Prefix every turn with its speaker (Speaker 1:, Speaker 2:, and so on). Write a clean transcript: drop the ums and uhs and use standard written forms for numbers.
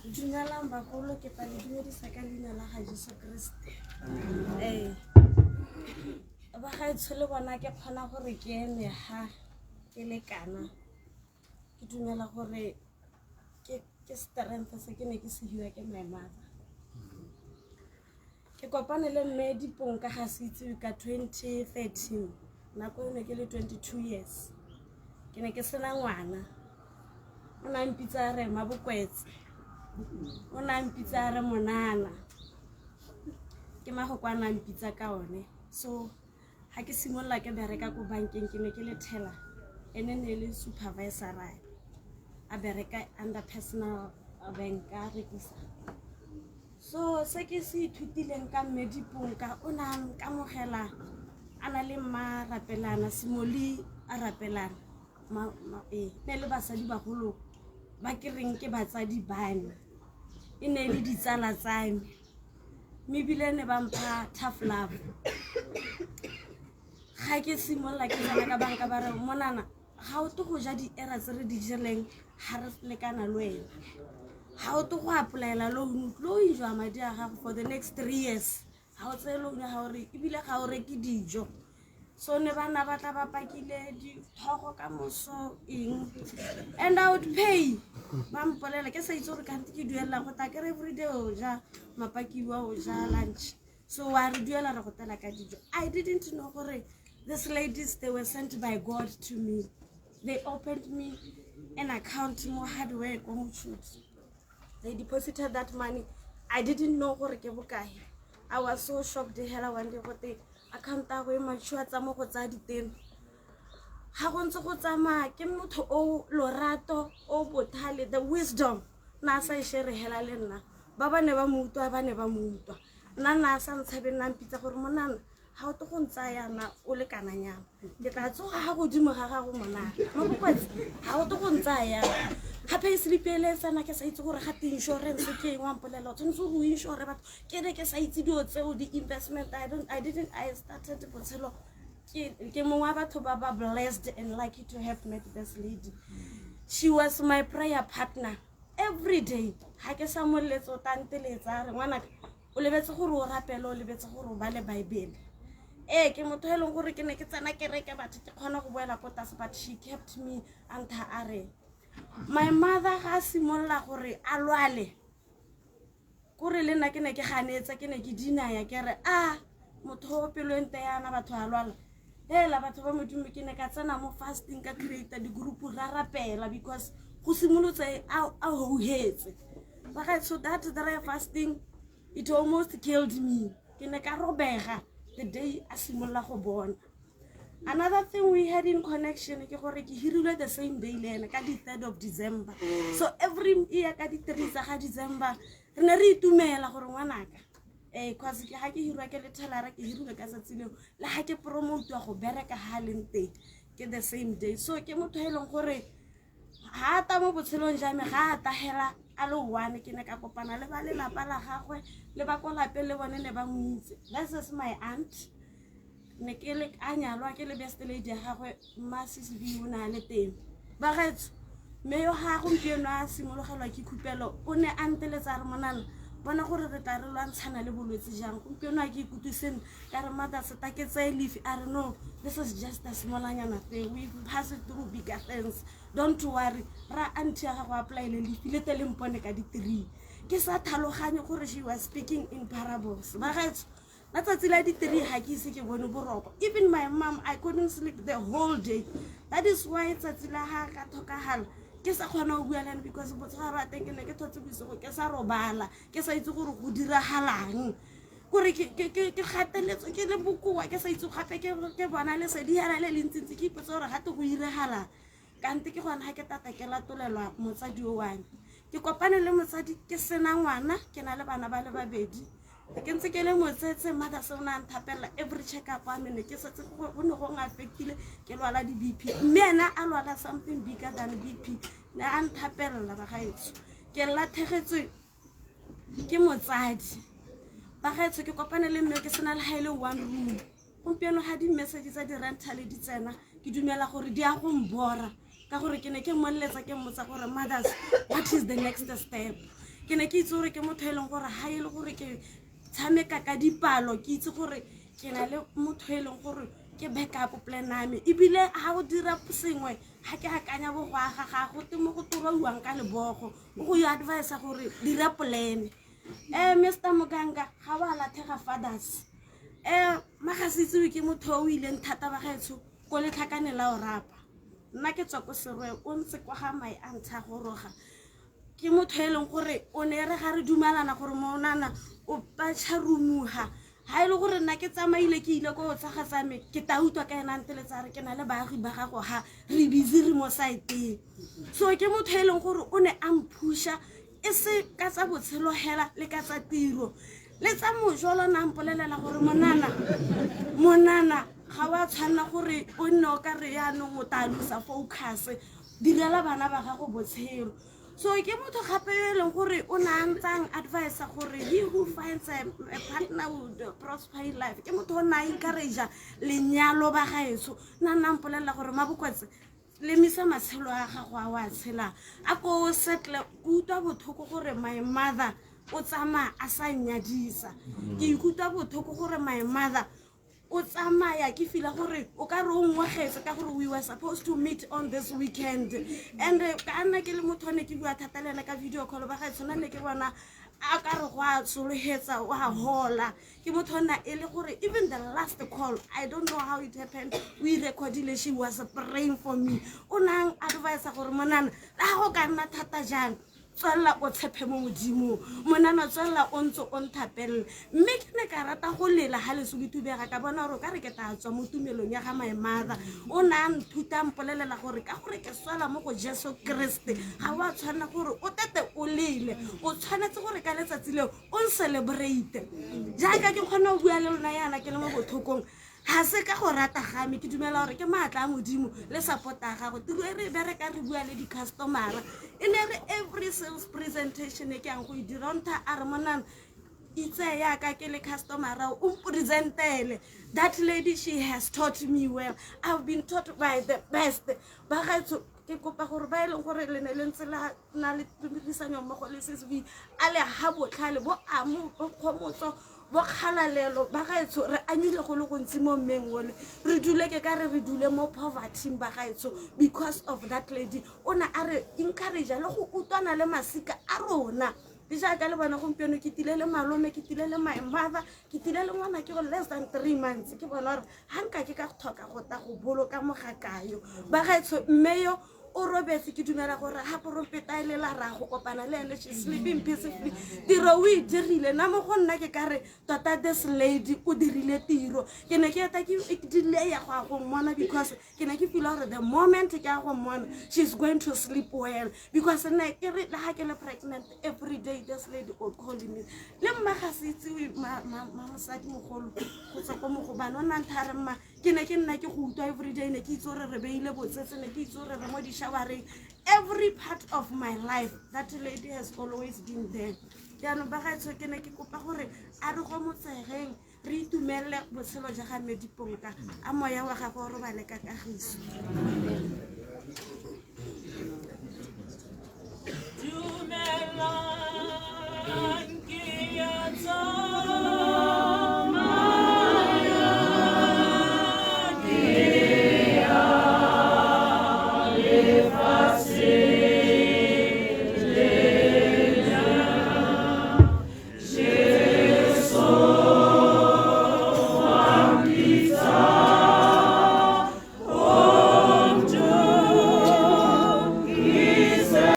Speaker 1: Dumelang bagolo ke tla le dumedisa ka leina la ga Jesu Kriste. Ba ga itshole bona ke kgona gore ke eme ha ke le kana. Ke dumela gore ke strength se ke ne ke se hiwa ke my mother. Ke kopane le mme dipong ka ga se itse ka 2013 nako ne ke le 22 years. Ke ne ke sena ngwana. O na mpitsa re mabokwetse. O na mpitsa re monana. Ke magokwana mpitsa ka one. So ha ke simolla ke bereka ko bankeng ke ne ke le teller ene ne le supervisor a bereka under personal bank a rekisa. So se ke se ithutileng ka medipong ka o na nkamogela ana le marapelana simoli a rapelana ne le basadi bagolo ba ke reng ke batsadi bane e ne le ditsala tsa me mebile ne ba mpha tough love. Ga ke simolla ke tsena ka banka ba re monana ga o to go ja di era tse re di jeleng ha re lekana le wena. Ga o to go applyela loan jwa madi a gago for the next 3 years. Ha o tse loan ya ga re ebile ga o reke dijo. So ne bana ba tla ba pakile di thogo ka moso eng and I would pay ba mpolela ke sa itse gore ka ke duela go ta ke every day o ja mapakiwa o ja lunch. So wa re duela re go tela ka dijo. I didn't know gore these ladies they were sent by God to me. They opened me an account more hard work on shoot. They deposited that money. I didn't know gore ke bokae. I was so shocked the hell one day gote account a go e matshwa tsa mo go tsa diteng. Ha go ntse go tsama ke motho o lorato o bothale the wisdom na sa share hela le nna ba bane ba mutwa ba ne ba mutwa nna sa ntshabe nna mpitsa gore monana ha o to go ntsaya na o le kananyana ke tla tsoga ga godimo ga gago monana mo bokwetse ha o to go ntsaya gape e slipele sana ke sa itse gore ga te insurance ke ngwa mpolela tshwanetse go insure batho ke ne ke sa itse dio tseo di investment I started botshelo ke mongwe batho ba ba blessed and lucky to have met this lady. She was my prayer partner every day. Ha ke sa molletso tanteletsa re ngwana o lebetse gore o rapela o lebetse gore o ba le Bible. Ke motho eleng gore ke ne ke tsena kereke batho ke kgona go boela ko tase but she kept me until are. My mother ga simolla gore a lwale gore le nna ke ne ke ganetsa ke ne ke dinaya ke re motho o pelo ente yana batho a lwala hela batho ba modimo ke ne ka tsena mo fasting ka create di group ra rapela because go simolotse a hohetse ba ga so that the fasting it almost killed me ke ne ka robega the day a simolla go bona. Another thing we had in connection ke gore ke hirilwe the same day le ena ka di 3rd of December. So every year ka di 3 tsa ga December re ne re itumela gore ngwanaka cause ke ha ke hirwa ke le thalara ke hirilwe ka tsatsile le ha ke promote wa go bereka ha lente ke the same day. So ke motho eleng gore ha ta mo botshelong jame ga ta hela a lo one ke ne ka kopana le ba le lapa la gagwe le ba ko lapeng le bone ne ba mmitse. This is my aunt ne ke le anyalwa ke le best lady ya gagwe masisi bi una le teng ba getso me yo ha go mpeno a simologelwa ke khupelo o ne anteletsa re monana bona gore re tla re lwantshana le bolwetse jang go mpeno a ke ikutlwiseng ka re mother se ta ke tse leaf I don't know this is just a small anyana thing we pass it through bigger things don't worry ra auntie ya go apply le leaf le tele mpone ka di 3 ke sa thaloganye gore she was speaking in parables ba getso na tsatsi la di 3 ha ke ise ke bone boroko even my mom I couldn't sleep the whole day. That is why tsatsi la ha ka thokagala ke sa kgona go bua lena because botsga ba teng ke ne ke thotse bosigo ke sa robala ke sa itse gore go diragalang gore ke gateletswe ke le bokoa ke sa itse gape ke bona le se di yana le lentsintsi ke ipotsa gore ga te go iregala kante ke gona ha ke tata ke latolelwa motsadi o wane ke kopane le motsadi ke sena ngwana ke na le bana ba le babedi ke ntse ke le motsetse mother se una nthapela every check up a mene ke setse go ne go affectile ke lwala di BP mme ena a lwala something bigger than BP na a nthapela ba gaetso ke lathegetswe ke motsadi ba gaetso ke kopane le mme ke sena le haile one room gompieno ga di message tsa di rental di tsena ke dumela gore di a go mbora ka gore ke ne ke molletsa ke mmotsa gore mothers what is the next step ke ne ke itse gore ke motho e leng gore ha e le gore ke tshameka ka dipalo ke itse gore ke na le motho e leng gore ke backup plan ame ebile ha o dira sengwe ha ke akanya bo go aga ga go temo go toroiwang ka lebogo go yo advise gore dira plan Mr. Muganga ga wa lathega fathers magasitse ke motho o ile nthata ba gaetso ko le tlhakane la o rapa nna ke tswa ko serwe o ntse kwa ga mai a ntsha goroga ke motho e leng gore o ne re ga re dumalana gore monana o patšha rumuha ha ile gore nna ke tsamaile ke ile go tsaga tsame ke ta utwa ka ena nteletsa re ke na le baagi ba gago ha re busy re mo site so ke motho e leng gore o ne a mphusha e se ka tsa botshelo hela le ka tsa tiro le tsa mojolo na mpolelela gore monana ga wa tshwana gore o nne o ka re yaanong o tla lusa focus direla bana ba gago botshelo so ke motho gape yo e leng gore o na ntsang advice gore he who finds a partner would prosper in life ke motho o na encourage lenyalo ba gaetso nna mpolelela gore mabokwetse le misa matshelo a gago a wa tshela a go settle utwa bothoko gore my mother o tsama a sa nyadisa ke ikutlwa bothoko gore my mother o tsamaya ke fila gore o ka re o ngwagetse ka gore we were supposed to meet on this weekend and ka nna ke le motho ne ke bua thata le ena ka video call ba ga tsona ne ke bona a ka re go a tsolohetsa wa hola ke motho na e le gore even the last call I don't know how it happened we recorded she was praying for me o nang advice gore monana la go ka nna thata jang tswela o tshepe mo modimo monana tswela o ntse o nthapelle mme ke ne ka rata go lela ha le se ditubega ka bona gore ka re ke tla tswa mo tumelong ya ga my mother o na nthuta mpolelela gore ka gore ke swela mo go Jesu Kriste ga wa tshwana gore o tete o lele o tshwanetse gore ka letsatsi leo o celebrate jaaka ke kgona go bua le lona yana ke le mo bothokong ha se ka go rata ga me ke dumela gore ke maatla a modimo le support a gago tiro e re bereka re bua le di customer in every sales presentation e ke ang go e dira ntha a re monana itse ya ka ke le customer o presentele that lady she has taught me well I've been taught by the best ba gaetso ke kopa gore ba eleng gore le ne le ntse la na le tumisanyo mo go le SSV ale ha botlhale bo amo bo khomotso bo khalalelo ba gaetso re anyile go le go ntsi mo mmengole re dule ke ka re dule mo poverty ba gaetso because of that lady ona a re encourage le go utwana le masika a rona dija ka le bona gompieno ke tilele malome ke tilele my mother ke tilele ngwana ke go less than 3 months ke bona gore hanka ke ka go thoka go ta go boloka mogakayo ba gaetso mmeyo o robetse ke dumela gore ha propeta ile la ra go kopana le ene she sleeping peacefully tiro we dirile na mo go nna ke kare tota this lady o dirile tiro ke ne ke eta ke delay ya go mona because ke ne ke feel gore the moment ke go mona she's going to sleep well because nna ke re la ha ke le pregnant every day this lady will call me le mmagasitse mosadi mogolo go tsa go mo go bana nna nthare mma ke ne ke nna ke go utwa every day ne ke itse gore re beile botsetse ne ke itse gore re mo di shawareng every part of my life that lady has always been there ya no ba gaetso ke ne ke kopa gore a re go motsegeng re itumelle botshelo ja ga Medipongka a moya wa gago re ba le ka kagiso